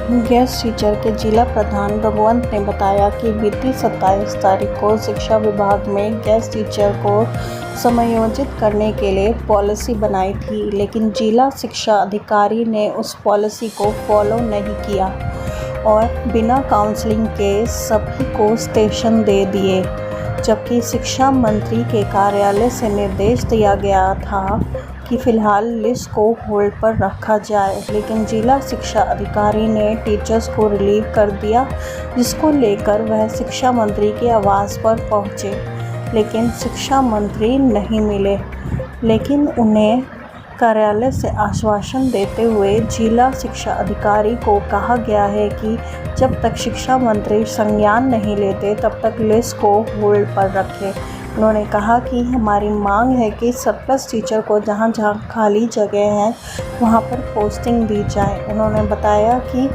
Guest teacher के जिला प्रधान रघुवंत ने बताया कि बीती 27 तारीख को शिक्षा विभाग में गेस्ट टीचर को समायोजित करने के लिए पॉलिसी बनाई थी, लेकिन जिला शिक्षा अधिकारी ने उस पॉलिसी को फॉलो नहीं किया और बिना काउंसलिंग के सभी को स्टेशन दे दिए। जबकि शिक्षा मंत्री के कार्यालय से निर्देश दिया गया था कि फ़िलहाल लिस्ट को होल्ड पर रखा जाए, लेकिन जिला शिक्षा अधिकारी ने टीचर्स को रिलीव कर दिया, जिसको लेकर वह शिक्षा मंत्री के आवास पर पहुंचे, लेकिन शिक्षा मंत्री नहीं मिले। लेकिन उन्हें कार्यालय से आश्वासन देते हुए जिला शिक्षा अधिकारी को कहा गया है कि जब तक शिक्षा मंत्री संज्ञान नहीं लेते तब तक लिस्ट को होल्ड पर रखें। उन्होंने कहा कि हमारी मांग है कि सरप्लस टीचर को जहां जहां खाली जगह हैं वहां पर पोस्टिंग दी जाए। उन्होंने बताया कि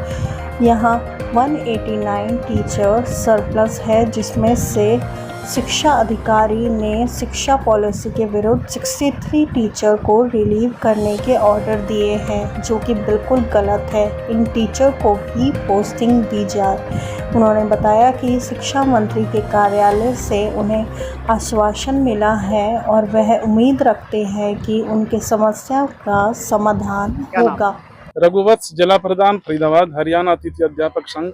यहां 189 टीचर सरप्लस है, जिसमें से शिक्षा अधिकारी ने शिक्षा पॉलिसी के विरुद्ध 63 टीचर को रिलीव करने के ऑर्डर दिए हैं, जो कि बिल्कुल गलत है। इन टीचर को भी पोस्टिंग दी जाए। उन्होंने बताया कि शिक्षा मंत्री के कार्यालय से उन्हें आश्वासन मिला है और वह उम्मीद रखते हैं कि उनकी समस्या का समाधान होगा। रघुवंश, जिला प्रधान फरीदाबाद, हरियाणा अतिथि अध्यापक संघ।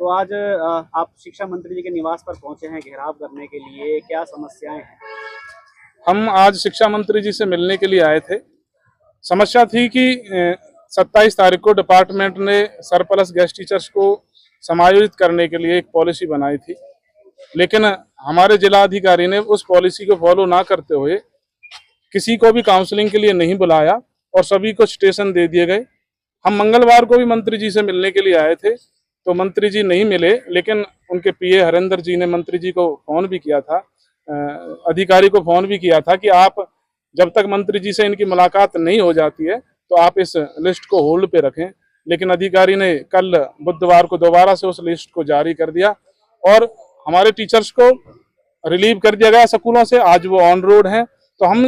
तो आज आप शिक्षा मंत्री जी के निवास पर पहुंचे हैं घेराव करने के लिए, क्या समस्याएं हैं? हम आज शिक्षा मंत्री जी से मिलने के लिए आए थे। समस्या थी कि 27 तारीख को डिपार्टमेंट ने सरप्लस गेस्ट टीचर्स को समायोजित करने के लिए एक पॉलिसी बनाई थी, लेकिन हमारे जिला अधिकारी ने उस पॉलिसी को फॉलो ना करते हुए किसी को भी काउंसलिंग के लिए नहीं बुलाया और सभी को स्टेशन दे दिए गए। हम मंगलवार को भी मंत्री जी से मिलने के लिए आए थे, तो मंत्री जी नहीं मिले, लेकिन उनके पीए हरेंद्र जी ने मंत्री जी को फोन भी किया था, अधिकारी को फोन भी किया था कि आप जब तक मंत्री जी से इनकी मुलाकात नहीं हो जाती है तो आप इस लिस्ट को होल्ड पे रखें। लेकिन अधिकारी ने कल बुधवार को दोबारा से उस लिस्ट को जारी कर दिया और हमारे टीचर्स को रिलीव कर दिया गया स्कूलों से। आज वो ऑन रोड हैं, तो हम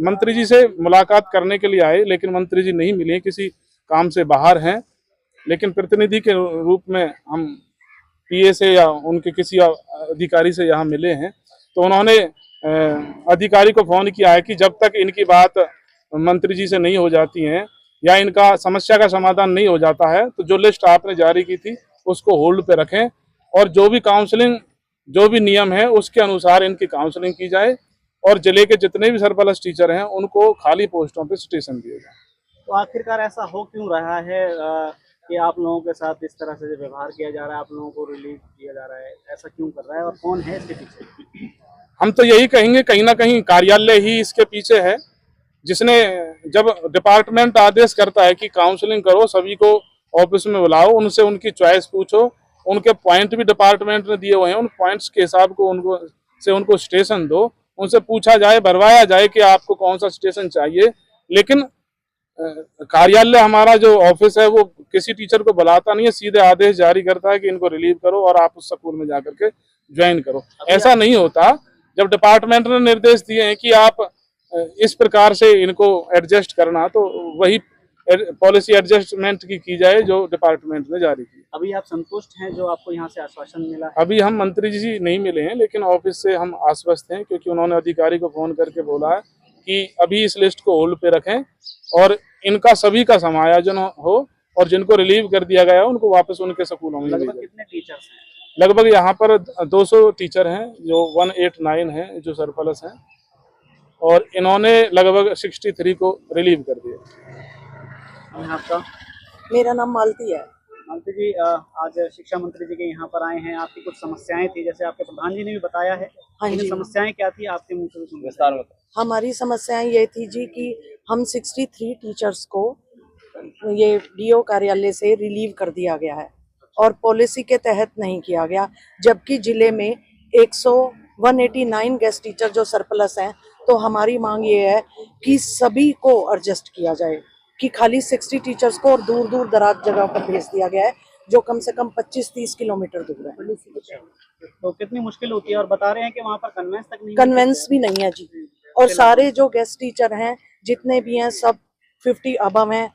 मंत्री जी से मुलाकात करने के लिए आए, लेकिन मंत्री जी नहीं मिले, किसी काम से बाहर हैं। लेकिन प्रतिनिधि के रूप में हम पीए से या उनके किसी अधिकारी से यहाँ मिले हैं, तो उन्होंने अधिकारी को फोन किया है कि जब तक इनकी बात मंत्री जी से नहीं हो जाती है या इनका समस्या का समाधान नहीं हो जाता है, तो जो लिस्ट आपने जारी की थी उसको होल्ड पे रखें और जो भी काउंसलिंग, जो भी नियम है उसके अनुसार इनकी काउंसलिंग की जाए और जिले के जितने भी सरप्लस टीचर हैं उनको खाली पोस्टों पे स्टेशन दिए जाए। तो आखिरकार ऐसा हो क्यों रहा है कि आप लोगों के साथ इस तरह से व्यवहार किया जा रहा है, आप लोगों को रिलीव किया जा रहा है, ऐसा क्यों कर रहा है और कौन है इसके पीछे? हम तो यही कहेंगे कहीं ना कहीं कार्यालय ही इसके पीछे है, जिसने जब डिपार्टमेंट आदेश करता है कि काउंसलिंग करो, सभी को ऑफिस में बुलाओ, उनसे उनकी चॉइस पूछो, उनके पॉइंट भी डिपार्टमेंट ने दिए हुए हैं, उन पॉइंट्स के हिसाब को उनको स्टेशन दो, उनसे पूछा जाए, भरवाया जाए कि आपको कौन सा स्टेशन चाहिए। लेकिन कार्यालय हमारा जो ऑफिस है वो किसी टीचर को बुलाता नहीं है, सीधे आदेश जारी करता है कि इनको रिलीव करो और आप उस स्कूल में जाकर के ज्वाइन करो। ऐसा नहीं होता। जब डिपार्टमेंट ने निर्देश दिए हैं कि आप इस प्रकार से इनको एडजस्ट करना, तो वही पॉलिसी एडजस्टमेंट की जाए जो डिपार्टमेंट ने जारी की। अभी आप संतुष्ट हैं जो आपको यहाँ से आश्वासन मिला है? अभी हम मंत्री जी नहीं मिले हैं, लेकिन ऑफिस से हम आश्वस्त हैं, क्योंकि उन्होंने अधिकारी को फोन करके बोला है कि अभी इस लिस्ट को होल्ड पे रखें और इनका सभी का समायोजन हो और जिनको रिलीव कर दिया गया है उनको वापस उनके स्कूलों में। लगभग कितने टीचर्स हैं? लगभग यहाँ पर 200 टीचर हैं जो 189 हैं जो सरप्लस हैं, और इन्होंने लगभग 63 को रिलीव कर दिया। आपका? मेरा नाम मालती है। मालती जी, आज शिक्षा मंत्री जी के यहाँ पर आए हैं, आपकी कुछ समस्याएं थी, जैसे आपके प्रधान जी ने भी बताया है। हाँ जी। समस्याएं क्या थी आपके मुंह से विस्तार में? हमारी समस्याएं ये थी जी कि हम 63 टीचर्स को ये डीओ कार्यालय से रिलीव कर दिया गया है और पॉलिसी के तहत नहीं किया गया, जबकि जिले में 189 गेस्ट टीचर जो सरप्लस हैं। तो हमारी मांग ये है कि सभी को एडजस्ट किया जाए, कि खाली 60 टीचर्स को और दूर दूर दराज जगह पर भेज दिया गया है, जो कम से कम 25-30 किलोमीटर दूर है। तो कितनी मुश्किल होती है, और बता रहे हैं कि वहाँ पर कन्वेंस तक नहीं, कन्वेंस भी नहीं है जी। और सारे जो गेस्ट टीचर हैं जितने भी हैं सब 50 अबव हैं,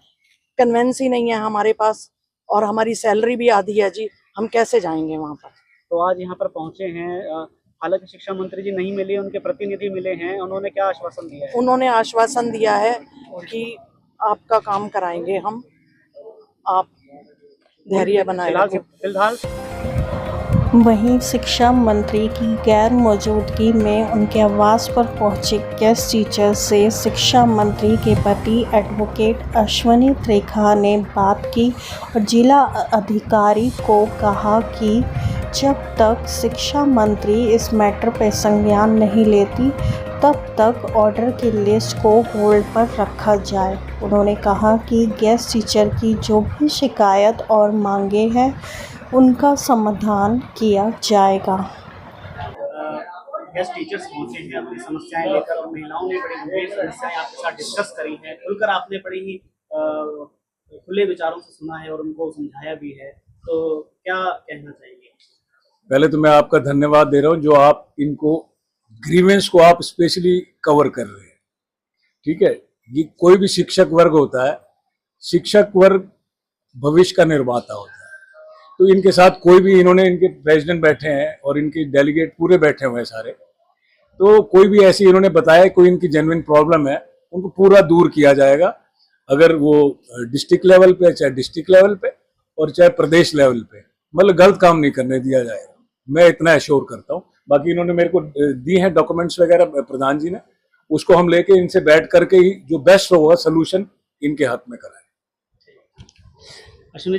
कन्वेंस ही नहीं है हमारे पास। और हमारी सैलरी भी आधी है जी, हम कैसे जाएंगे वहाँ पर। तो आज यहाँ पर पहुंचे हैं, हालांकि शिक्षा मंत्री जी नहीं मिले, उनके प्रतिनिधि मिले हैं, उन्होंने क्या आश्वासन दिया है? उन्होंने आश्वासन दिया है कि आपका काम कराएंगे हम, आप धैर्य बनाए रखें। फिलहाल वहीं शिक्षा मंत्री की गैर मौजूदगी में उनके आवास पर पहुंचे गेस्ट टीचर से शिक्षा मंत्री के पति एडवोकेट अश्वनी त्रिखा ने बात की और जिला अधिकारी को कहा कि जब तक शिक्षा मंत्री इस मैटर पर संज्ञान नहीं लेती तब तक ऑर्डर की लिस्ट को होल्ड पर रखा जाए। उन्होंने कहा कि गेस्ट टीचर की जो भी शिकायत और मांगे हैं उनका समाधान किया जाएगा। गेस्ट टीचर्स पहुंचे हैं अपनी समस्याएं लेकर, और महिलाओं ने बड़ी गंभीर समस्याएं आपके साथ डिस्कस करी हैं, खुलकर आपने बड़ी ही खुले विचारों से सुना है और उनको समझाया भी है, तो क्या कहना चाहेंगे? पहले तो मैं आपका धन्यवाद दे रहा हूं जो आप इनको ग्रीवेंस को आप स्पेशली कवर कर रहे हैं। ठीक है, ये कोई भी शिक्षक वर्ग होता है, शिक्षक वर्ग भविष्य का निर्माता होता है, तो इनके साथ कोई भी, इन्होंने, इनके प्रेसिडेंट बैठे हैं और इनके डेलीगेट पूरे बैठे हुए हैं सारे, तो कोई भी ऐसी इन्होंने बताया कोई इनकी जेन्युइन प्रॉब्लम है उनको पूरा दूर किया जाएगा, अगर वो डिस्ट्रिक्ट लेवल पे, चाहे डिस्ट्रिक्ट लेवल पे और चाहे प्रदेश लेवल पे, मतलब गलत काम नहीं करने दिया जाएगा, मैं इतना एश्योर करता हूँ। बाकी इन्होंने मेरे को दी हैं डॉक्यूमेंट्स वगैरह प्रधान जी ने, उसको हम लेके इनसे बैठ करके ही जो बेस्ट होगा सोल्यूशन इनके हाथ में कराएं। अश्विनी जी